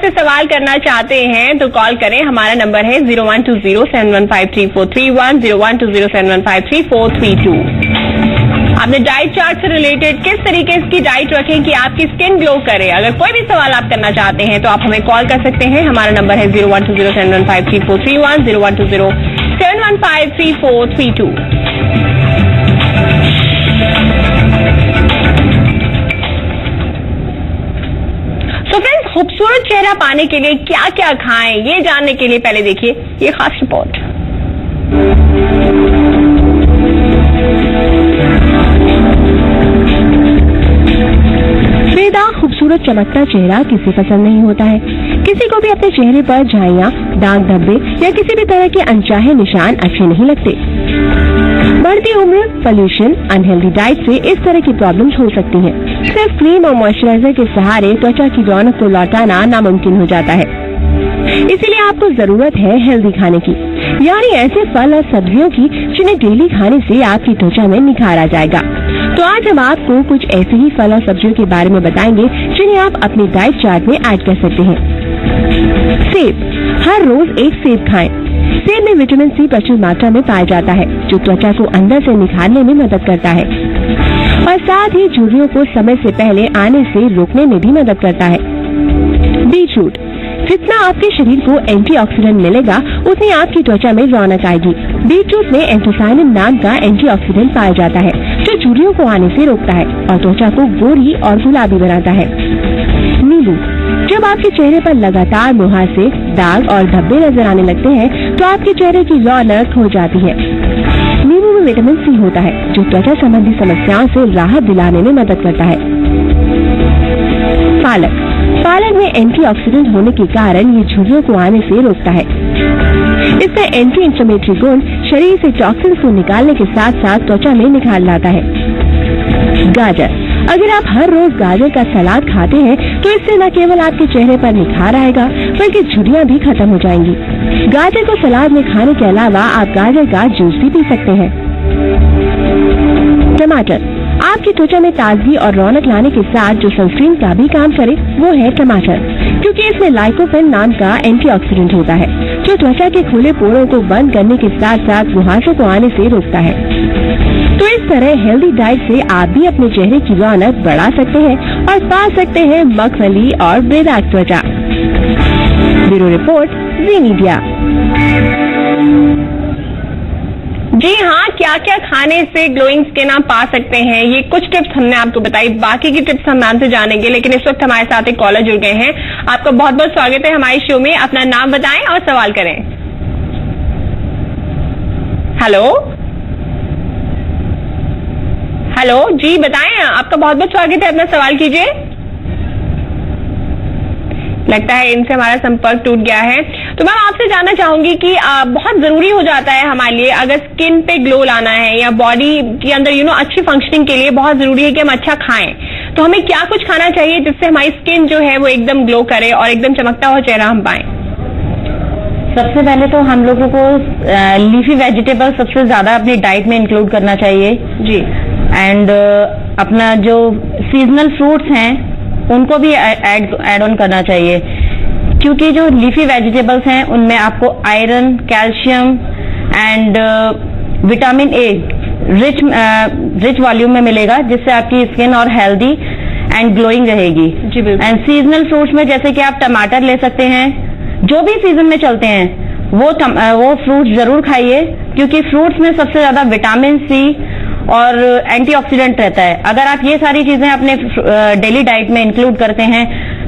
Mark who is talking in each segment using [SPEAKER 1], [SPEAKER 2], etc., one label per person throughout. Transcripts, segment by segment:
[SPEAKER 1] हमसे सवाल करना चाहते हैं तो कॉल करें। हमारा नंबर है 0120715343 0120715343 आपने डाइट चार्ट से रिलेटेड किस तरीके की डाइट रखें कि आपकी स्किन ग्लो करे। अगर कोई भी सवाल आप करना चाहते हैं तो आप हमें कॉल कर सकते हैं। हमारा नंबर है 0120715343 0120715343 तो फ्रेंड्स, खूबसूरत चेहरा पाने के लिए क्या क्या खाएं, ये जानने के लिए पहले देखिए ये खास रिपोर्ट। बेदाग खूबसूरत चमकता चेहरा किसी पसंद नहीं होता है। किसी को भी अपने चेहरे पर झाइयां, दाग धब्बे या किसी भी तरह के अनचाहे निशान अच्छे नहीं लगते। बढ़ती उम्र, पोल्यूशन, अनहेल्दी डाइट से इस तरह की प्रॉब्लम्स हो सकती हैं। सिर्फ क्रीम और मॉइस्चराइजर के सहारे त्वचा की रौनक को लौटाना नामुमकिन हो जाता है। इसीलिए आपको जरूरत है हेल्दी खाने की, यानी ऐसे फल और सब्जियों की जिन्हें डेली खाने से आपकी त्वचा में निखार आ जाएगा। तो आज हम आपको कुछ ऐसे ही फल और सब्जियों के बारे में बताएंगे जिन्हें आप अपनी डाइट चार्ट में ऐड कर सकते हैं। सेब, हर रोज एक सेब खाएं। सेब में विटामिन सी प्रचुर मात्रा में पाया जाता है, जो त्वचा को अंदर से निखारने में मदद करता है और साथ ही झुर्रियों को समय से पहले आने से रोकने में भी मदद करता है। बीटरूट, जितना आपके शरीर को एंटीऑक्सीडेंट मिलेगा उतनी आपकी त्वचा में रौनक आएगी। बीटरूट में एंथोसायनिन नाम का एंटीऑक्सीडेंट पाया जाता है, जो झुर्रियों को आने से रोकता है और त्वचा को गोरी और गुलाबी बनाता है। नींबू, जब आपके चेहरे पर लगातार मुहासे, दाग और धब्बे नजर आने लगते हैं तो आपके चेहरे की रौनक खो जाती है। नींबू में विटामिन सी होता है, जो त्वचा संबंधी समस्याओं से राहत दिलाने में मदद करता है। पालक, पालक में एंटीऑक्सीडेंट होने के कारण ये झुर्रियों को आने से रोकता है। इसका एंटी इंफ्लेमेटरी गुण शरीर से टॉक्सिन्स को निकालने के साथ साथ त्वचा में निखार लाता है। गाजर, अगर आप हर रोज गाजर का सलाद खाते हैं तो इससे न केवल आपके चेहरे पर निखार आएगा बल्कि झुर्रियां भी खत्म हो जाएंगी। गाजर को सलाद में खाने के अलावा आप गाजर का जूस भी पी सकते हैं। टमाटर, आपकी त्वचा में ताजगी और रौनक लाने के साथ जो सनस्क्रीन का भी काम करे वो है टमाटर, क्योंकि इसमें लाइकोपेन नाम का एंटीऑक्सीडेंट होता है, जो त्वचा के खुले पोरों को बंद करने के साथ साथ मुहासों को आने से रोकता है। तो इस तरह हेल्दी डाइट से आप भी अपने चेहरे की रौनक बढ़ा सकते हैं और पा सकते हैं मखमली और बेदाग त्वचा। ब्यूरो रिपोर्ट, जी मीडिया। जी हाँ, क्या क्या खाने से ग्लोइंग स्किन आप पा सकते हैं, ये कुछ टिप्स हमने आपको बताई। बाकी की टिप्स हम मैम से जानेंगे, लेकिन इस वक्त हमारे साथ एक कॉलर जुड़ गए हैं। आपका बहुत बहुत स्वागत है हमारे शो में। अपना नाम बताएं और सवाल करें। हेलो हेलो, जी बताएं, आपका बहुत बहुत स्वागत है, अपना सवाल कीजिए। लगता है इनसे हमारा संपर्क टूट गया है। तो मैं आपसे जानना चाहूंगी कि बहुत जरूरी हो जाता है हमारे लिए, अगर स्किन पे ग्लो लाना है या बॉडी के अंदर अच्छी फंक्शनिंग के लिए बहुत जरूरी है कि हम अच्छा खाएं। तो हमें क्या कुछ खाना चाहिए जिससे हमारी स्किन जो है वो एकदम ग्लो करे और एकदम चमकता हुआ चेहरा हम पाएं?
[SPEAKER 2] सबसे पहले तो हम लोगों को लीफी वेजिटेबल सबसे ज्यादा अपनी डाइट में इंक्लूड करना चाहिए जी। एंड अपना जो सीजनल फ्रूट्स हैं उनको भी ऐड ऑन करना चाहिए, क्योंकि जो लीफी वेजिटेबल्स हैं उनमें आपको iron, calcium and vitamin A rich volume में मिलेगा, जिससे आपकी स्किन और हेल्दी एंड ग्लोइंग रहेगी। एंड सीजनल फ्रूट्स में जैसे कि आप टमाटर ले सकते हैं, जो भी सीजन में चलते हैं वो फ्रूट्स जरूर खाइए, क्योंकि फ्रूट्स में सबसे ज्यादा विटामिन सी और एंटीऑक्सीडेंट रहता है। अगर आप ये सारी चीजें अपने डेली डाइट में इंक्लूड करते हैं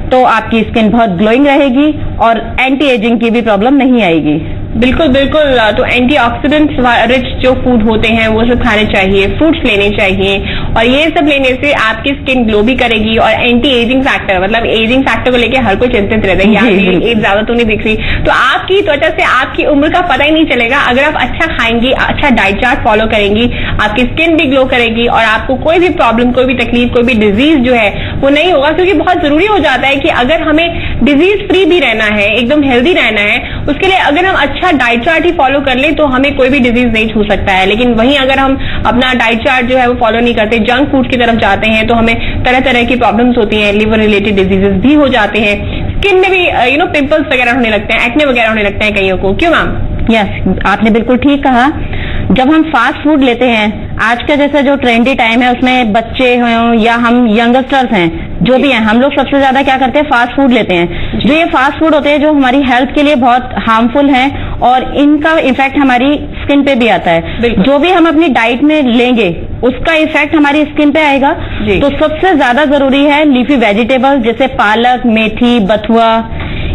[SPEAKER 2] तो आपकी स्किन बहुत ग्लोइंग रहेगी और एंटी एजिंग की भी प्रॉब्लम नहीं आएगी।
[SPEAKER 1] बिल्कुल बिल्कुल। तो एंटीऑक्सीडेंट्स रिच जो फूड होते हैं वो सब खाने चाहिए, फ्रूट्स लेने चाहिए, और ये सब लेने से आपकी स्किन ग्लो भी करेगी। और एंटी एजिंग फैक्टर, मतलब एजिंग फैक्टर को लेकर हर कोई चिंतित रहता है, एज ज्यादा तो नहीं दिख रही, तो आपकी त्वचा से आपकी उम्र का पता ही नहीं चलेगा। अगर आप अच्छा खाएंगी, अच्छा डाइट चार्ट फॉलो करेंगी, आपकी स्किन भी ग्लो करेगी और आपको कोई भी प्रॉब्लम, कोई भी तकलीफ, कोई भी डिजीज जो है वो नहीं होगा। क्योंकि बहुत जरूरी हो जाता है कि अगर हमें डिजीज फ्री भी रहना है, एकदम हेल्दी रहना है, उसके लिए अगर हम अच्छा डाइट चार्ट ही फॉलो कर ले तो हमें कोई भी डिजीज नहीं छू सकता है। लेकिन वहीं अगर हम अपना डाइट चार्ट जो है वो फॉलो नहीं करते, जंक फूड की तरफ जाते हैं, तो हमें तरह तरह की प्रॉब्लम्स होती हैं, लिवर रिलेटेड डिजीजेस भी हो जाते हैं, स्किन में भी पिंपल्स वगैरह होने लगते हैं, एक्ने वगैरह होने लगते हैं कईयों को, क्यों मैम?
[SPEAKER 2] यस, आपने बिल्कुल ठीक कहा। जब हम फास्ट फूड लेते हैं, आज का जैसा जो ट्रेंडी टाइम है उसमें बच्चे हों या हम यंगस्टर्स हैं, जो भी हैं, हम लोग सबसे ज्यादा क्या करते हैं, फास्ट फूड लेते हैं। जो ये फास्ट फूड होते हैं जो हमारी हेल्थ के लिए बहुत हार्मफुल हैं और इनका इफेक्ट हमारी स्किन पे भी आता है। जो भी हम अपनी डाइट में लेंगे उसका इफेक्ट हमारी स्किन पे आएगा। तो सबसे ज्यादा जरूरी है लीफी वेजिटेबल्स जैसे पालक, मेथी, बथुआ,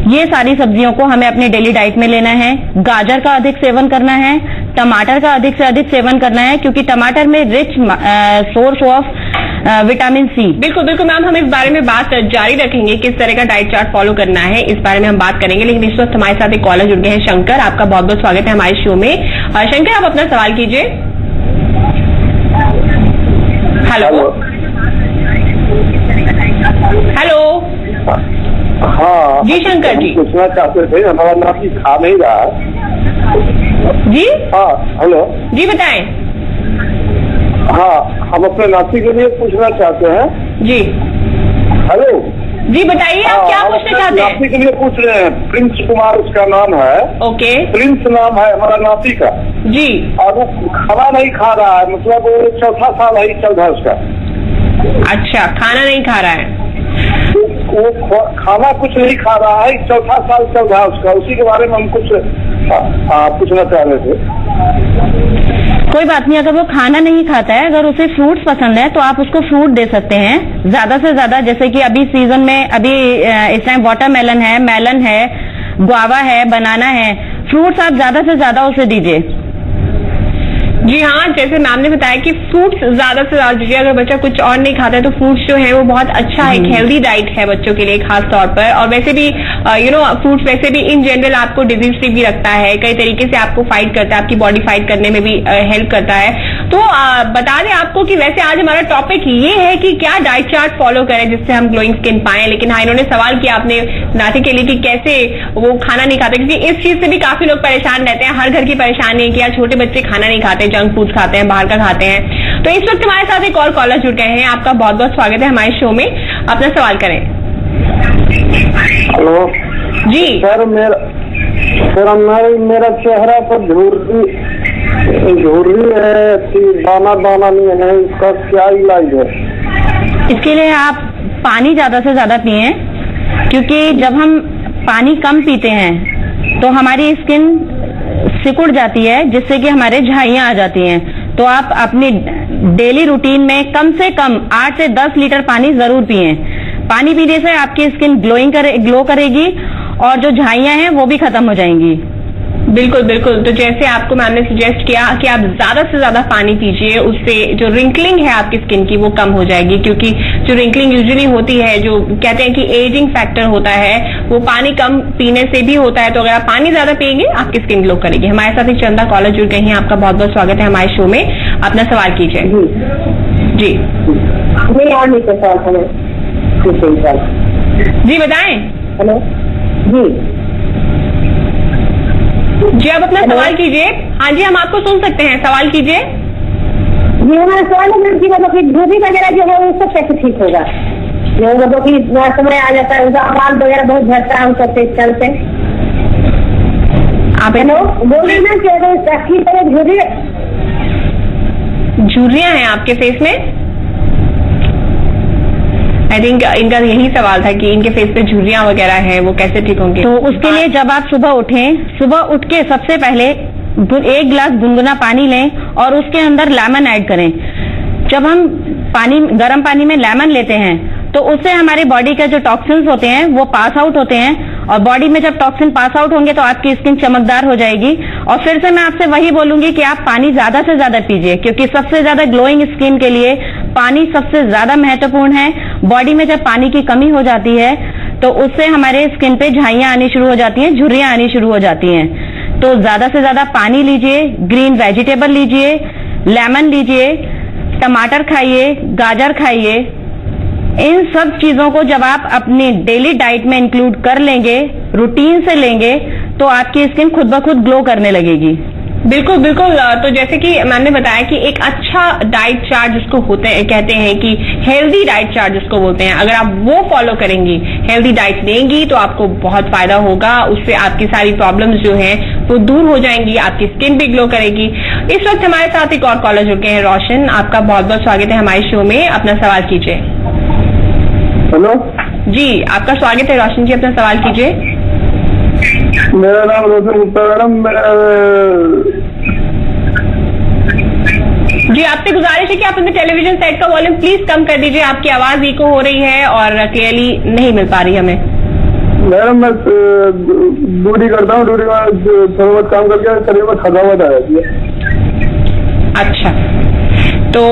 [SPEAKER 2] ये सारी सब्जियों को हमें अपनी डेली डाइट में लेना है। गाजर का अधिक सेवन करना है, टमाटर का अधिक से अधिक सेवन करना है, क्योंकि टमाटर में rich source of vitamin C.
[SPEAKER 1] बिल्कुल बिल्कुल मैम, हम इस बारे में बात जारी रखेंगे, किस तरह का डाइट चार्ट फॉलो करना है, इस बारे में हम बात करेंगे। लेकिन इस वक्त हमारे साथ एक कॉलर जुड़ गए हैं, शंकर, आपका बहुत बहुत स्वागत है हमारे शो में। शंकर, आप अपना सवाल कीजिए। Hello hello.
[SPEAKER 3] हाँ
[SPEAKER 1] जी शंकर जी,
[SPEAKER 3] पूछना चाहते थे, हमारा नाती खा नहीं रहा।
[SPEAKER 1] जी
[SPEAKER 3] हाँ हेलो
[SPEAKER 1] जी, बताएं।
[SPEAKER 3] हाँ, हम अपने नाती के लिए पूछना चाहते हैं।
[SPEAKER 1] जी
[SPEAKER 3] हेलो
[SPEAKER 1] जी, बताइए आप क्या
[SPEAKER 3] हम
[SPEAKER 1] पूछना
[SPEAKER 3] अपने
[SPEAKER 1] चाहते
[SPEAKER 3] नाती
[SPEAKER 1] हैं?
[SPEAKER 3] के लिए पूछ रहे हैं। प्रिंस कुमार उसका नाम है।
[SPEAKER 1] ओके
[SPEAKER 3] प्रिंस नाम है हमारा नाती का,
[SPEAKER 1] जी।
[SPEAKER 3] और वो खाना नहीं खा रहा है, मतलब वो चौथा साल ही चल रहा है उसका।
[SPEAKER 1] अच्छा, खाना नहीं खा रहा है।
[SPEAKER 3] वो खाना कुछ नहीं खा रहा है, चौथा साल चल रहा है उसका। उसी के बारे में हम कुछ पूछना चाह रहे थे।
[SPEAKER 2] कोई बात नहीं, अगर वो खाना नहीं खाता है, अगर उसे फ्रूट्स पसंद है तो आप उसको फ्रूट दे सकते हैं ज्यादा से ज्यादा। जैसे कि अभी सीजन में अभी इस टाइम वाटरमेलन है, मेलन है, गुआवा है, बनाना है, फ्रूट्स आप ज्यादा से ज्यादा उसे दीजिए।
[SPEAKER 1] जी हाँ, जैसे मैम ने बताया कि फ्रूट्स ज्यादा से ज्यादा दीजिए। अगर बच्चा कुछ और नहीं खाता है तो फ्रूट्स जो है वो बहुत अच्छा एक हेल्दी डाइट है बच्चों के लिए खास तौर पर। और वैसे भी फ्रूट्स वैसे भी इन जनरल आपको डिजीज फ्री भी रखता है, कई तरीके से आपको फाइट करता है, आपकी बॉडी फाइट करने में भी हेल्प करता है। तो बता दें आपको कि वैसे आज हमारा टॉपिक ये है कि क्या डाइट चार्ट फॉलो करें जिससे हम ग्लोइंग स्किन पाएं। लेकिन हाँ, इन्होंने सवाल किया अपने नाती के लिए कि कैसे वो खाना नहीं खाते, क्योंकि इस चीज से भी काफी लोग परेशान रहते हैं। हर घर की परेशानी है कि यार छोटे बच्चे खाना नहीं खाते, जंक फूड खाते हैं, बाहर का खाते हैं। तो इस वक्त हमारे साथ एक और कॉलर जुड़ गए हैं, आपका बहुत बहुत स्वागत है हमारे शो में, अपना सवाल करें।
[SPEAKER 3] हेलो
[SPEAKER 1] जी
[SPEAKER 3] सर, मेरा चेहरा पर झुर्री है, दाना दाना नहीं है, इसका क्या इलाज है?
[SPEAKER 2] इसके लिए आप पानी ज्यादा से ज्यादा पिए, क्योंकि जब हम पानी कम पीते हैं तो हमारी स्किन सिकुड़ जाती है, जिससे कि हमारे झाइयां आ जाती हैं। तो आप अपनी डेली रूटीन में कम से कम 8 से 10 लीटर पानी जरूर पिए। पानी पीने से आपकी स्किन ग्लो करेगी और जो झाइयां हैं वो भी खत्म हो जाएंगी।
[SPEAKER 1] बिल्कुल बिल्कुल। तो जैसे आपको मैम ने सजेस्ट किया कि आप ज्यादा से ज्यादा पानी पीजिए, उससे जो रिंकलिंग है आपकी स्किन की वो कम हो जाएगी। क्योंकि जो रिंकलिंग यूजुअली होती है, जो कहते हैं कि एजिंग फैक्टर होता है, वो पानी कम पीने से भी होता है। तो अगर आप पानी ज्यादा पिएंगे आपकी स्किन ग्लो करेगी। हमारे साथ एक चंदा कॉलर जुड़ गई हैं, आपका बहुत बहुत स्वागत है हमारे शो में, अपना सवाल कीजिए। जी जी, बताएं।
[SPEAKER 3] हेलो जी
[SPEAKER 1] जी, आप अपना सवाल कीजिए। हाँ जी, हम आपको सुन सकते हैं, सवाल कीजिए।
[SPEAKER 4] जी, हमारा सवाल है कि मतलब कि धोबी वगैरह जो है वो सब कैसे ठीक होगा? जो मतलब कि समय आ जाता है, उसका बाल वगैरह बहुत झड़ता है, उसका फेस चलते।
[SPEAKER 1] आप
[SPEAKER 4] हेलो, बोल रही ना कि अगर अच्छी तरह
[SPEAKER 1] झुर्रियां हैं आपके फेस में? आई थिंक इनका यही सवाल था कि इनके फेस पे झुर्रियां वगैरह है, वो कैसे ठीक होंगे।
[SPEAKER 2] तो उसके लिए जब आप सुबह उठें, सुबह उठ के सबसे पहले 1 गिलास गुनगुना पानी लें और उसके अंदर लेमन ऐड करें। जब हम गर्म पानी में लेमन लेते हैं तो उससे हमारी बॉडी के जो टॉक्सिन्स होते हैं वो पास आउट होते हैं, और बॉडी में जब टॉक्सिन पास आउट होंगे तो आपकी स्किन चमकदार हो जाएगी। और फिर से मैं आपसे वही बोलूंगी कि आप पानी ज्यादा से ज्यादा पीजिए, क्योंकि सबसे ज्यादा ग्लोइंग स्किन के लिए पानी सबसे ज्यादा महत्वपूर्ण है। बॉडी में जब पानी की कमी हो जाती है तो उससे हमारे स्किन पे झाइयां आनी शुरू हो जाती हैं, झुर्रियां आनी शुरू हो जाती हैं। तो ज्यादा से ज्यादा पानी लीजिए, ग्रीन वेजिटेबल लीजिए, लेमन लीजिए, टमाटर खाइए, गाजर खाइए। इन सब चीजों को जब आप अपनी डेली डाइट में इंक्लूड कर लेंगे, रूटीन से लेंगे, तो आपकी स्किन खुद ब खुद ग्लो करने लगेगी।
[SPEAKER 1] बिल्कुल बिल्कुल। तो जैसे कि मैंने बताया कि एक अच्छा डाइट चार्ट जिसको कहते हैं कि हेल्दी डाइट चार्ट जिसको बोलते हैं, अगर आप वो फॉलो करेंगी, हेल्दी डाइट लेंगी तो आपको बहुत फायदा होगा। उससे आपकी सारी प्रॉब्लम्स जो हैं वो दूर हो जाएंगी, आपकी स्किन भी ग्लो करेगी। इस वक्त हमारे साथ एक और कॉलर जुड़ गए हैं, रोशन। आपका बहुत बहुत स्वागत है हमारे शो में, अपना सवाल कीजिए।
[SPEAKER 3] हेलो
[SPEAKER 1] जी, आपका स्वागत है रोशन जी, अपना सवाल कीजिए।
[SPEAKER 3] मेरा नाम रोशन गुप्ता मैडम।
[SPEAKER 1] जी, आपसे गुजारिश है कि आप अपने टेलीविजन सेट का वॉल्यूम प्लीज कम कर दीजिए, आपकी आवाज इको हो रही है और क्लियरली नहीं मिल पा रही हमें।
[SPEAKER 3] मैडम मैं ड्यूटी करता हूँ, ड्यूटी में थोड़ा बहुत काम करके शरीर में थकावट आ जाती है।
[SPEAKER 1] अच्छा, तो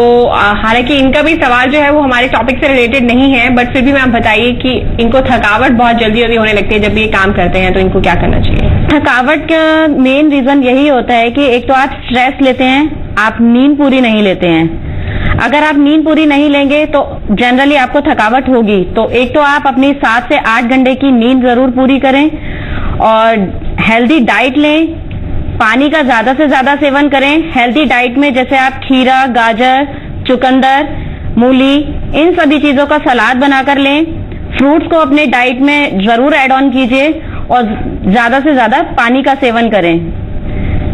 [SPEAKER 1] हालांकि इनका भी सवाल जो है वो हमारे टॉपिक से रिलेटेड नहीं है, बट फिर भी मैम बताइए कि इनको थकावट बहुत जल्दी जल्दी होने लगती है जब ये काम करते हैं, तो इनको क्या करना चाहिए?
[SPEAKER 2] थकावट का मेन रीजन यही होता है कि एक तो आप स्ट्रेस लेते हैं, आप नींद पूरी नहीं लेते हैं। अगर आप नींद पूरी नहीं लेंगे तो जनरली आपको थकावट होगी। तो एक तो आप अपनी 7 से 8 घंटे की नींद जरूर पूरी करें और हेल्दी डाइट लें, पानी का ज्यादा से ज्यादा सेवन करें। हेल्दी डाइट में जैसे आप खीरा, गाजर, चुकंदर, मूली, इन सभी चीजों का सलाद बनाकर लें। फ्रूट्स को अपने डाइट में जरूर ऐड ऑन कीजिए और ज्यादा से ज्यादा पानी का सेवन करें।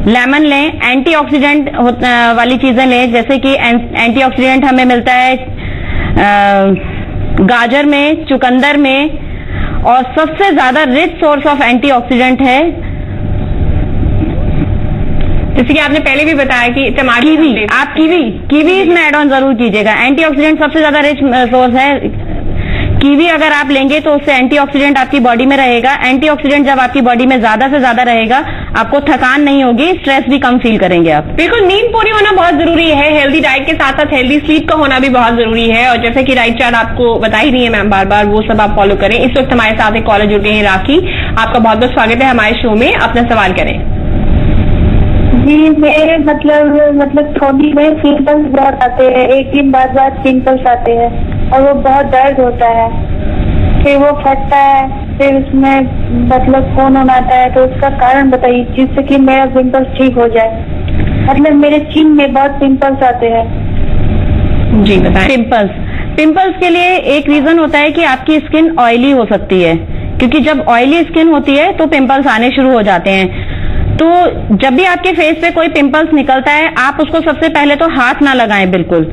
[SPEAKER 2] लेमन लें, एंटीऑक्सीडेंट वाली चीजें लें, जैसे कि एंटीऑक्सीडेंट हमें मिलता है गाजर में, चुकंदर में, और सबसे ज्यादा रिच सोर्स ऑफ एंटीऑक्सीडेंट है,
[SPEAKER 1] जैसे कि आपने पहले भी बताया कि टमाटर,
[SPEAKER 2] कीवी। आप कीवी इसमें ऐड ऑन जरूर कीजिएगा। एंटीऑक्सीडेंट सबसे ज्यादा रिच सोर्स है। कीवी अगर आप लेंगे तो उससे एंटीऑक्सीडेंट आपकी बॉडी में रहेगा। एंटीऑक्सीडेंट जब आपकी बॉडी में ज्यादा से ज्यादा रहेगा, आपको थकान नहीं होगी, स्ट्रेस भी कम फील करेंगे आप।
[SPEAKER 1] बिल्कुल, नींद पूरी होना बहुत जरूरी है। हेल्दी डाइट के साथ साथ हेल्दी स्लीप का होना भी बहुत जरूरी है। और जैसे कि डाइट चार्ट आपको बता ही रही है मैम बार बार, वो सब आप फॉलो करें। इस वक्त हमारे साथ एक कॉलर जुड़ गए हैं, राखी। आपका बहुत बहुत स्वागत है हमारे शो में, अपना सवाल करें।
[SPEAKER 4] जी, मेरे मतलब थोड़ी में पिंपल्स बहुत आते हैं, एक दिन बाद पिंपल्स आते हैं और वो बहुत दर्द होता है, फिर वो फटता है, फिर उसमें मतलब खून आता है। तो उसका कारण बताइए जिससे कि मेरा पिंपल्स ठीक हो जाए। मतलब मेरे चिन में बहुत पिंपल्स आते हैं।
[SPEAKER 1] जी बताएं।
[SPEAKER 2] पिंपल्स के लिए एक रीजन होता है कि आपकी स्किन ऑयली हो सकती है, क्योंकि जब ऑयली स्किन होती है तो पिंपल्स आने शुरू हो जाते हैं। तो जब भी आपके फेस पे कोई पिंपल्स निकलता है, आप उसको सबसे पहले तो हाथ ना लगाएं बिल्कुल।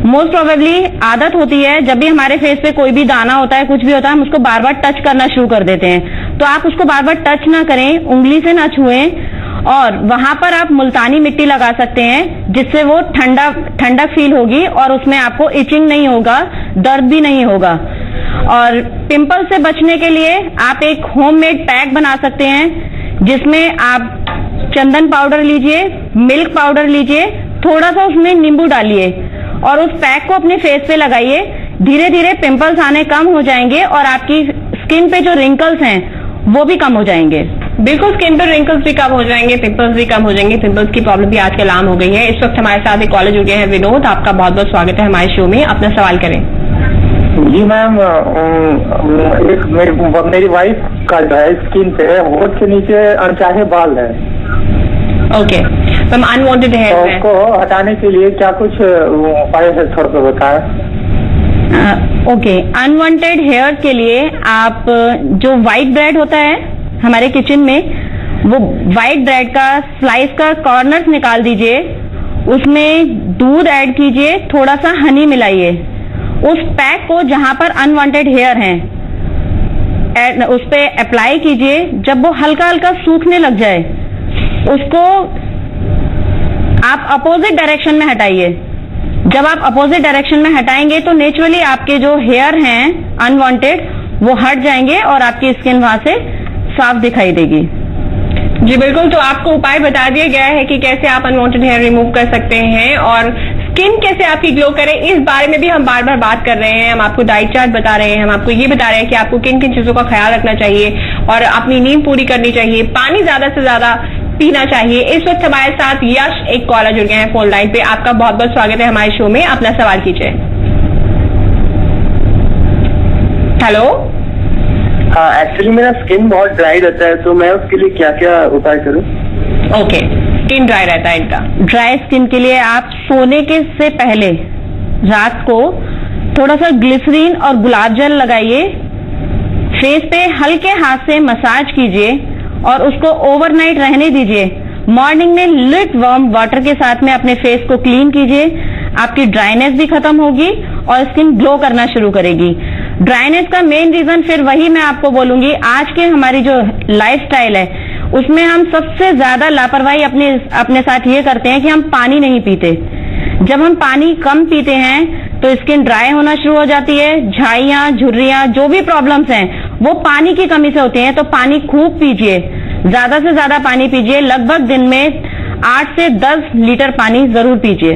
[SPEAKER 2] मोस्ट प्रोबेबली आदत होती है, जब भी हमारे फेस पे कोई भी दाना होता है, कुछ भी होता है, हम उसको बार बार टच करना शुरू कर देते हैं। तो आप उसको बार बार टच ना करें, उंगली से ना छुएं, और वहां पर आप मुल्तानी मिट्टी लगा सकते हैं, जिससे वो ठंडक फील होगी और उसमें आपको इचिंग नहीं होगा, दर्द भी नहीं होगा। और पिंपल से बचने के लिए आप एक होममेड पैक बना सकते हैं, जिसमें आप चंदन पाउडर लीजिए, मिल्क पाउडर लीजिए, थोड़ा सा उसमें नींबू डालिए और उस पैक को अपने फेस पे लगाइए। धीरे धीरे पिंपल्स आने कम हो जाएंगे और आपकी स्किन पे जो रिंकल्स हैं वो भी कम हो जाएंगे।
[SPEAKER 1] बिल्कुल, स्किन पर रिंकल्स भी कम हो जाएंगे, पिंपल्स भी कम हो जाएंगे। पिंपल्स की प्रॉब्लम भी आजकल आम हो गई है। इस वक्त हमारे साथ एक कॉलर जुड़ गए हैं, विनोद। आपका बहुत बहुत स्वागत है हमारे शो में, अपना सवाल करें।
[SPEAKER 3] जी मैम, मेरी वाइफ का जो है स्किन पे होठ के नीचे अनचाहे बाल है।
[SPEAKER 1] ओके मैम, अनवांटेड हेयर
[SPEAKER 3] तो उसको हटाने के लिए क्या कुछ उपाय है, थोड़ा सा बताएं।
[SPEAKER 2] ओके, अनवांटेड हेयर के लिए आप जो व्हाइट ब्रेड होता है हमारे किचन में, वो व्हाइट ब्रेड का स्लाइस का कॉर्नर्स निकाल दीजिए, उसमें दूध ऐड कीजिए, थोड़ा सा हनी मिलाइए, उस पैक को जहां पर अनवांटेड हेयर हैं उस पे अप्लाई कीजिए। जब वो हल्का हल्का सूखने लग जाए, उसको आप अपोजिट डायरेक्शन में हटाइए। जब आप अपोजिट डायरेक्शन में हटाएंगे तो नेचुरली आपके जो हेयर हैं अनवांटेड, वो हट जाएंगे और आपकी स्किन वहां से साफ दिखाई देगी।
[SPEAKER 1] जी बिल्कुल, तो आपको उपाय बता दिया गया है कि कैसे आप अनवांटेड हेयर रिमूव कर सकते हैं और स्किन कैसे आपकी ग्लो करे। इस बारे में भी हम बार बार बात कर रहे हैं। हम आपको डाइट चार्ट बता रहे हैं, हम आपको ये बता रहे हैं कि आपको किन किन चीजों का ख्याल रखना चाहिए और अपनी नींद पूरी करनी चाहिए, पानी ज्यादा से ज्यादा पीना चाहिए। इस वक्त हमारे साथ यश एक कॉलर जुड़ गए हैं फोन लाइन पे। आपका बहुत बहुत स्वागत है हमारे शो में, अपना सवाल कीजिए। हेलो।
[SPEAKER 3] हाँ, एक्चुअली मेरा स्किन बहुत ड्राई रहता है, तो मैं उसके लिए क्या क्या उपाय करूँ?
[SPEAKER 1] ओके,
[SPEAKER 2] स्किन ड्राई रहता है इनका। ड्राई स्किन के लिए आप सोने के से पहले रात को थोड़ा सा ग्लिसरीन और गुलाब जल लगाइए, फेस पे हल्के हाथ से मसाज कीजिए और उसको ओवरनाइट रहने दीजिए। मॉर्निंग में लिट वार्म वाटर के साथ में अपने फेस को क्लीन कीजिए, आपकी ड्राइनेस भी खत्म होगी और स्किन ग्लो करना शुरू करेगी। ड्राइनेस का मेन रीजन फिर वही मैं आपको बोलूंगी, आज के हमारी जो लाइफस्टाइल है उसमें हम सबसे ज्यादा लापरवाही अपने साथ ये करते हैं कि हम पानी नहीं पीते। जब हम पानी कम पीते हैं तो स्किन ड्राई होना शुरू हो जाती है, झाइयां, झुर्रियां, जो भी प्रॉब्लम्स हैं वो पानी की कमी से होती हैं। तो पानी खूब पीजिए, ज्यादा से ज्यादा पानी पीजिए, लगभग दिन में 8 से 10 लीटर पानी जरूर पीजिए।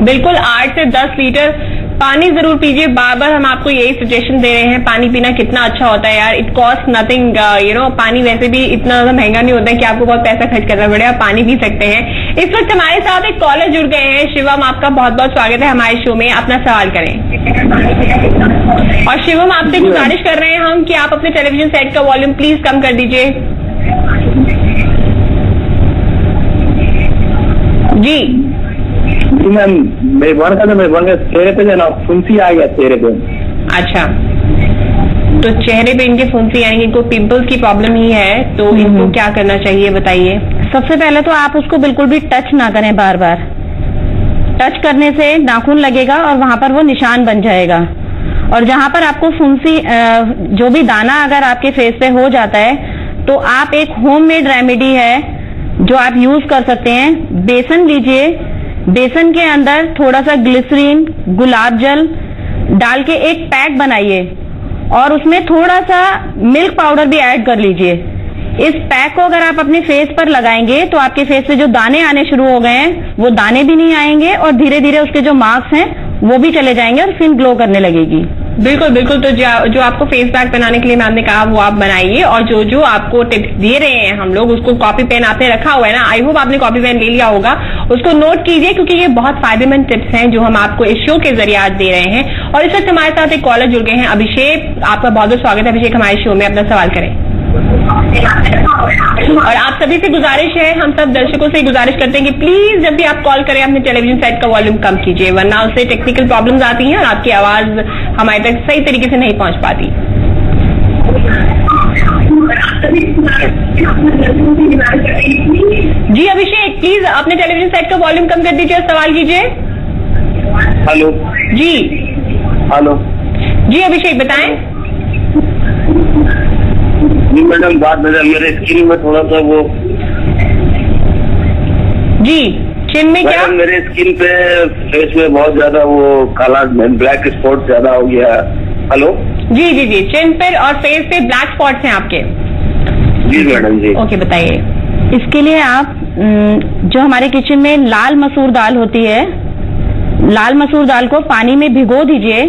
[SPEAKER 5] बिल्कुल 8 से 10 लीटर पानी जरूर पीजिए। बार बार हम आपको यही सजेशन दे रहे हैं, पानी पीना कितना अच्छा होता है यार। इट कॉस्ट नथिंग, पानी वैसे भी इतना ज्यादा महंगा नहीं होता है कि आपको बहुत पैसा खर्च करना पड़े, आप पानी पी सकते हैं। इस वक्त हमारे साथ एक कॉलर जुड़ गए हैं। शिवम, आपका बहुत बहुत स्वागत है हमारे शो में, अपना सवाल करें। और शिवम, आपसे गुजारिश कर रहे हैं हम कि आप अपने टेलीविजन सेट का वॉल्यूम प्लीज कम कर दीजिए। जी
[SPEAKER 3] मैम, मेरे चेहरे पे जो ना फुंसी आ गया चेहरे पे।
[SPEAKER 5] अच्छा, तो चेहरे पे इनके फुंसी यानी कि इनको पिंपल्स की प्रॉब्लम ही है, तो इनको क्या करना चाहिए बताइए।
[SPEAKER 2] सबसे पहले तो आप उसको बिल्कुल भी टच ना करें, बार बार टच करने से नाखून लगेगा और वहां पर वो निशान बन जाएगा। और जहां पर आपको फुंसी जो भी दाना अगर आपके फेस पे हो जाता है तो आप एक होममेड रेमेडी है जो आप यूज कर सकते हैं। बेसन लीजिए, बेसन के अंदर थोड़ा सा ग्लिसरीन, गुलाब जल डाल के एक पैक बनाइए और उसमें थोड़ा सा मिल्क पाउडर भी ऐड कर लीजिए। इस पैक को अगर आप अपने फेस पर लगाएंगे तो आपके फेस से जो दाने आने शुरू हो गए हैं वो दाने भी नहीं आएंगे और धीरे धीरे उसके जो मार्क्स हैं वो भी चले जाएंगे और स्किन ग्लो करने लगेगी।
[SPEAKER 5] बिल्कुल बिल्कुल। तो जो आपको फेस पैक बनाने के लिए मैम ने कहा वो आप बनाइए, और जो आपको टिप्स दे रहे हैं हम लोग, उसको कॉपी पेन आपने रखा हुआ है ना, आई होप आपने कॉपी पेन ले लिया होगा, उसको नोट कीजिए क्योंकि ये बहुत फायदेमंद टिप्स हैं जो हम आपको इस शो के जरिए आज दे रहे हैं। और इस वक्त हमारे साथ एक कॉलर जुड़ गए हैं, अभिषेक, आपका बहुत बहुत स्वागत है। अभिषेक, हमारे शो में अपना सवाल करें। और आप सभी से गुजारिश है, हम सब दर्शकों से गुजारिश करते हैं कि प्लीज जब भी आप कॉल करें अपने टेलीविजन सेट का वॉल्यूम कम कीजिए, वरना उससे टेक्निकल प्रॉब्लम्स आती हैं और आपकी आवाज हमारे तक सही तरीके से नहीं पहुंच पाती। जी अभिषेक, प्लीज अपने टेलीविजन सेट का वॉल्यूम कम कर दीजिए और सवाल कीजिए।
[SPEAKER 3] हेलो
[SPEAKER 5] जी।
[SPEAKER 3] हेलो
[SPEAKER 5] जी अभिषेक, बताएं।
[SPEAKER 3] जी मैडम, बात मेरे स्किन में थोड़ा सा वो।
[SPEAKER 5] जी, चिन में क्या?
[SPEAKER 3] मेरे स्किन पे फेस में बहुत ज्यादा वो काला ब्लैक स्पॉट ज्यादा हो गया। हेलो
[SPEAKER 5] जी जी जी, चिन पे और फेस पे ब्लैक स्पॉट्स हैं आपके।
[SPEAKER 3] जी मैडम जी।
[SPEAKER 5] ओके, बताइए।
[SPEAKER 2] इसके लिए आप जो हमारे किचन में लाल मसूर दाल होती है, लाल मसूर दाल को पानी में भिगो दीजिए।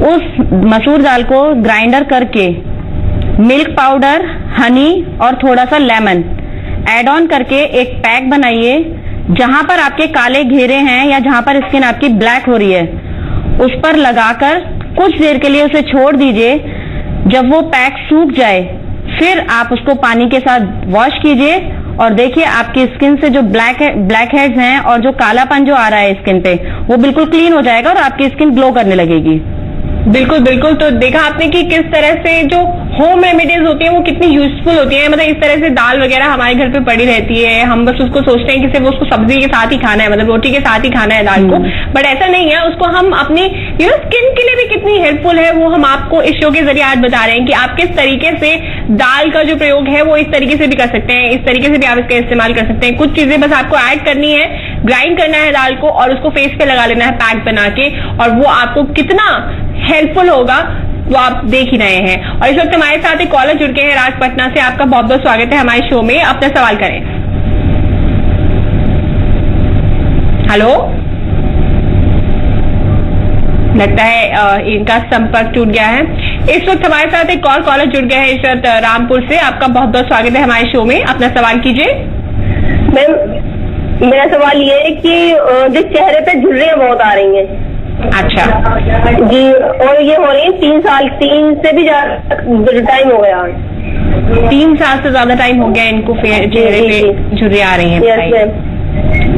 [SPEAKER 2] उस मसूर दाल को ग्राइंडर करके मिल्क पाउडर, हनी और थोड़ा सा लेमन ऐड ऑन करके एक पैक बनाइए। जहां पर आपके काले घेरे हैं या जहां पर स्किन आपकी ब्लैक हो रही है उस पर लगाकर कुछ देर के लिए उसे छोड़ दीजिए। जब वो पैक सूख जाए फिर आप उसको पानी के साथ वॉश कीजिए और देखिए आपकी स्किन से जो ब्लैक हेड्स हैं और जो कालापन जो आ रहा है स्किन पे वो बिल्कुल क्लीन हो जाएगा और आपकी स्किन ग्लो करने लगेगी।
[SPEAKER 5] बिल्कुल बिल्कुल। तो देखा आपने कि किस तरह से जो होम रेमेडीज होती हैं वो कितनी यूजफुल होती हैं। मतलब इस तरह से दाल वगैरह हमारे घर पे पड़ी रहती है, हम बस उसको सोचते हैं कि सिर्फ उसको सब्जी के साथ ही खाना है, मतलब रोटी के साथ ही खाना है दाल को, बट ऐसा नहीं है। उसको हम अपनी स्किन के लिए भी कितनी हेल्पफुल है वो हम आपको इस शो के जरिए आज बता रहे हैं कि आप किस तरीके से दाल का जो प्रयोग है वो इस तरीके से भी कर सकते हैं, इस तरीके से भी आप इसका इस्तेमाल कर सकते हैं। कुछ चीजें बस आपको ऐड करनी है, ग्राइंड करना है दाल को और उसको फेस पे लगा लेना है पैक बना के, और वो आपको कितना हेल्पफुल होगा वो आप देख ही रहे हैं। और इस वक्त हमारे साथ एक कॉलर जुड़ गए हैं राज पटना से, आपका बहुत बहुत स्वागत है हमारे शो में, अपना सवाल करें। हेलो, लगता है इनका संपर्क टूट गया है। इस वक्त हमारे साथ एक और कॉलर जुड़ गया है इस वक्त रामपुर से, आपका बहुत बहुत स्वागत है हमारे शो में, अपना सवाल कीजिए।
[SPEAKER 4] मैम, मेरा सवाल ये है कि जो चेहरे पे झुर्रियां बहुत आ रही हैं।
[SPEAKER 5] अच्छा
[SPEAKER 4] जी, और ये हो रही है 3 से भी ज्यादा टाइम हो गया।
[SPEAKER 5] 3 साल से ज्यादा टाइम हो गया इनको चेहरे पे झुर्रियाँ आ रही हैं।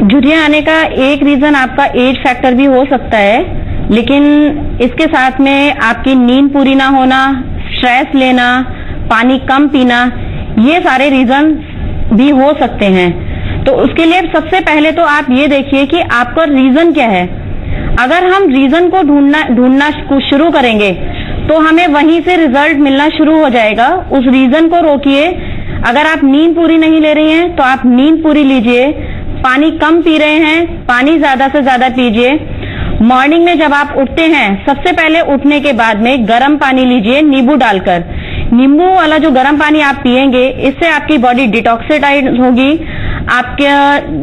[SPEAKER 2] झुर्रियाँ आने का एक रीजन आपका एज फैक्टर भी हो सकता है, लेकिन इसके साथ में आपकी नींद पूरी ना होना, स्ट्रेस लेना, पानी कम पीना, ये सारे रीजन भी हो सकते हैं। तो उसके लिए सबसे पहले तो आप ये देखिए कि आपका रीजन क्या है। अगर हम रीजन को ढूंढना शुरू करेंगे तो हमें वहीं से रिजल्ट मिलना शुरू हो जाएगा। उस रीजन को रोकिए। अगर आप नींद पूरी नहीं ले रही हैं तो आप नींद पूरी लीजिए। पानी कम पी रहे हैं, पानी ज्यादा से ज्यादा पीजिए। मॉर्निंग में जब आप उठते हैं, सबसे पहले उठने के बाद में गर्म पानी लीजिए नींबू डालकर। नींबू वाला जो गर्म पानी आप पिएंगे, इससे आपकी बॉडी डिटॉक्सिफाइड होगी। आपके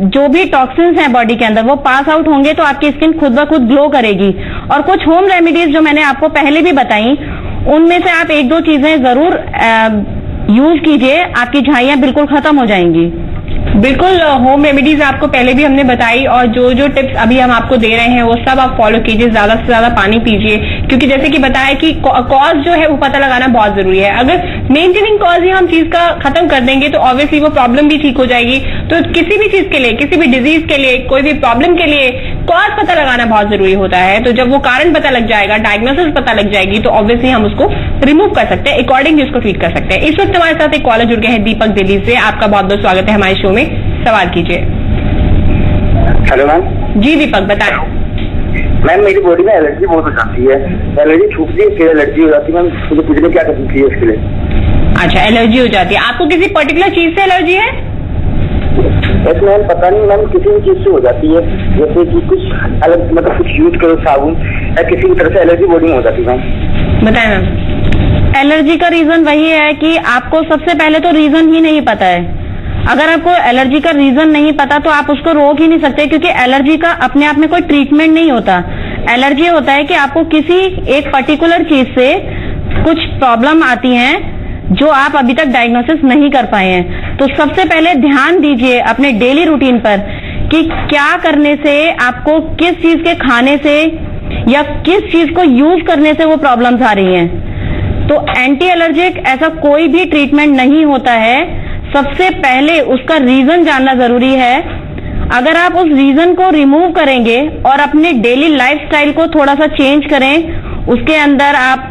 [SPEAKER 2] जो भी टॉक्सिन्स हैं बॉडी के अंदर वो पास आउट होंगे, तो आपकी स्किन खुद ब खुद ग्लो करेगी। और कुछ होम रेमेडीज जो मैंने आपको पहले भी बताई, उनमें से आप 1-2 चीजें जरूर यूज कीजिए, आपकी झाइयां बिल्कुल खत्म हो जाएंगी।
[SPEAKER 5] बिल्कुल, होम रेमेडीज आपको पहले भी हमने बताई और जो जो टिप्स अभी हम आपको दे रहे हैं वो सब आप फॉलो कीजिए। ज्यादा से ज्यादा पानी पीजिए, क्योंकि जैसे कि बताया कि कॉज जो है वो पता लगाना बहुत जरूरी है। अगर मेंटेनिंग कॉज ही हम चीज का खत्म कर देंगे तो ऑब्वियसली वो प्रॉब्लम भी ठीक हो जाएगी। तो किसी भी चीज के लिए, किसी भी डिजीज के लिए, कोई भी प्रॉब्लम के लिए कॉज पता लगाना बहुत जरूरी होता है। तो जब वो कारण पता लग जाएगा, डायग्नोसिस पता लग जाएगी, तो ऑब्वियसली हम उसको रिमूव कर सकते हैं, अकॉर्डिंगली उसको ट्रीट कर सकते हैं। इस वक्त हमारे साथ एक कॉलर जुड़ गए हैं दीपक दिल्ली से। आपका बहुत बहुत स्वागत है हमारे शो में। सवाल कीजिए।
[SPEAKER 3] Hello ma'am.
[SPEAKER 5] जी दीपक, बताएं।
[SPEAKER 3] मैम, मेरी बॉडी में एलर्जी बहुत हो जाती है। एलर्जी छूटती है, फिर एलर्जी हो जाती है। मैम, मुझे कुछ नहीं, क्या करनी चाहिए इसके लिए?
[SPEAKER 5] अच्छा, एलर्जी हो जाती है। आपको किसी पर्टिकुलर चीज से एलर्जी है?
[SPEAKER 3] ऐसे मैम पता नहीं मैम, किसी भी चीज से हो जाती है। जैसे कि कुछ अलग, मतलब कुछ यूज करो साबुन या किसी भी तरह से एलर्जी बॉडी में हो जाती है। मैम
[SPEAKER 5] बताएं। मैम,
[SPEAKER 2] एलर्जी का रीजन वही है कि आपको सबसे पहले तो रीजन ही नहीं पता है। अगर आपको एलर्जी का रीजन नहीं पता तो आप उसको रोक ही नहीं सकते, क्योंकि एलर्जी का अपने आप में कोई ट्रीटमेंट नहीं होता। एलर्जी होता है कि आपको किसी एक पर्टिकुलर चीज से कुछ प्रॉब्लम आती हैं जो आप अभी तक डायग्नोसिस नहीं कर पाए हैं। तो सबसे पहले ध्यान दीजिए अपने डेली रूटीन पर कि क्या करने से आपको, किस चीज के खाने से या किस चीज को यूज करने से वो प्रॉब्लम्स आ रही हैं। तो एंटी एलर्जिक ऐसा कोई भी ट्रीटमेंट नहीं होता है। सबसे पहले उसका रीजन जानना जरूरी है। अगर आप उस रीजन को रिमूव करेंगे और अपने डेली लाइफस्टाइल को थोड़ा सा चेंज करें, उसके अंदर आप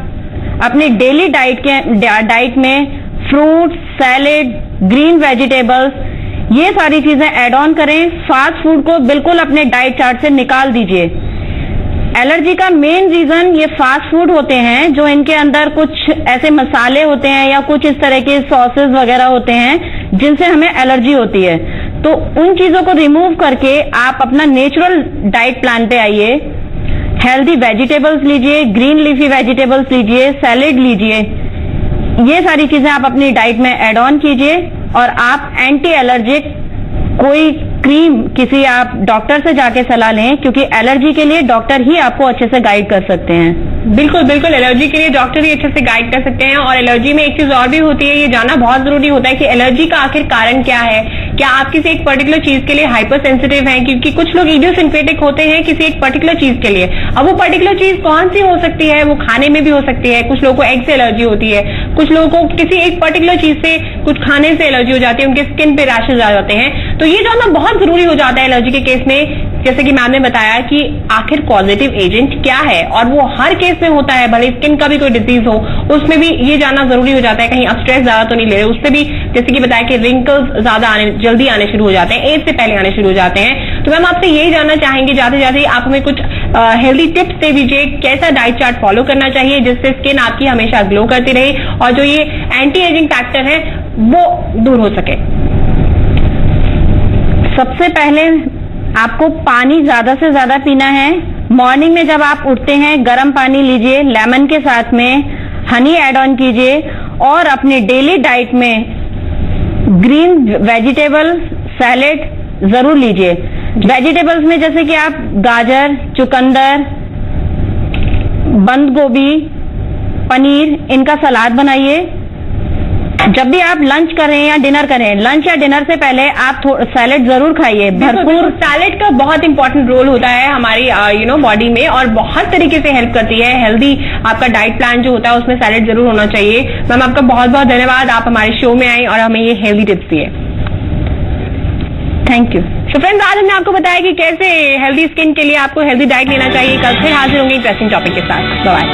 [SPEAKER 2] अपने डेली डाइट में फ्रूट, सैलेड, ग्रीन वेजिटेबल्स, ये सारी चीजें ऐड ऑन करें। फास्ट फूड को बिल्कुल अपने डाइट चार्ट से निकाल दीजिए। एलर्जी का मेन रीजन ये फास्ट फूड होते हैं, जो इनके अंदर कुछ ऐसे मसाले होते हैं या कुछ इस तरह के सॉसेस वगैरह होते हैं जिनसे हमें एलर्जी होती है। तो उन चीजों को रिमूव करके आप अपना नेचुरल डाइट प्लान पे आइए। हेल्दी वेजिटेबल्स लीजिए, ग्रीन लीफी वेजिटेबल्स लीजिए, सैलेड लीजिए। ये सारी चीजें आप अपनी डाइट में ऐड ऑन कीजिए और आप एंटी एलर्जिक कोई क्रीम किसी आप डॉक्टर से जाके सलाह लें, क्योंकि एलर्जी के लिए डॉक्टर ही आपको अच्छे से गाइड कर सकते हैं।
[SPEAKER 5] बिल्कुल बिल्कुल, एलर्जी के लिए डॉक्टर ही अच्छे से गाइड कर सकते हैं। और एलर्जी में एक चीज और भी होती है, ये जानना बहुत जरूरी होता है कि एलर्जी का आखिर कारण क्या है। क्या आप किसी एक पर्टिकुलर चीज के लिए हाइपर सेंसिटिव हैं? क्योंकि कुछ लोग इडियोसिंक्रेटिक होते हैं किसी एक पर्टिकुलर चीज के लिए। अब वो पर्टिकुलर चीज कौन सी हो सकती है? वो खाने में भी हो सकती है। कुछ लोगों को एग से एलर्जी होती है, कुछ लोगों को किसी एक पर्टिकुलर चीज से, कुछ खाने से एलर्जी हो जाती है, उनके स्किन पे रैशेज आ जाते हैं। तो ये जानना बहुत जरूरी हो जाता है एलर्जी के केस में। जैसे कि मैम ने बताया कि आखिर कॉजेटिव एजेंट क्या है, और वो हर केस में होता है, भले स्किन का भी कोई डिजीज हो उसमें भी ये जानना जरूरी हो जाता है। कहीं आप स्ट्रेस ज्यादा तो नहीं ले रहे, उससे भी जैसे कि बताया कि रिंकल्स ज्यादा जल्दी आने शुरू हो जाते हैं, एज से पहले आने शुरू हो जाते हैं। तो मैम आपसे यही जानना चाहेंगे, जाते जाते आप हमें कुछ हेल्दी टिप्स दे दीजिए, कैसा डाइट चार्ट फॉलो करना चाहिए जिससे स्किन आपकी हमेशा ग्लो करती रहे और जो ये एंटी एजिंग फैक्टर है वो दूर हो सके।
[SPEAKER 2] सबसे पहले आपको पानी ज्यादा से ज्यादा पीना है। मॉर्निंग में जब आप उठते हैं गर्म पानी लीजिए, लेमन के साथ में हनी ऐड ऑन कीजिए और अपने डेली डाइट में ग्रीन वेजिटेबल सैलेड जरूर लीजिए। वेजिटेबल्स में जैसे कि आप गाजर, चुकंदर, बंद गोभी, पनीर, इनका सलाद बनाइए। जब भी आप लंच करें या डिनर करें, लंच या डिनर से पहले आप सैलेड जरूर खाइए, भरपूर।
[SPEAKER 5] सैलेड का बहुत इंपॉर्टेंट रोल होता है हमारी बॉडी में और बहुत तरीके से हेल्प करती है। हेल्दी आपका डाइट प्लान जो होता है उसमें सैलेड जरूर होना चाहिए। मैम आपका बहुत बहुत धन्यवाद, आप हमारे शो में आई और हमें ये हेल्दी टिप्स दिए।
[SPEAKER 2] Thank you.
[SPEAKER 5] तो फ्रेंड्स, आज हमने आपको बताया कि कैसे हेल्दी स्किन के लिए आपको हेल्दी डाइट लेना चाहिए। कल फिर हाजिर होंगे इंटरेस्टिंग टॉपिक के साथ। Bye bye.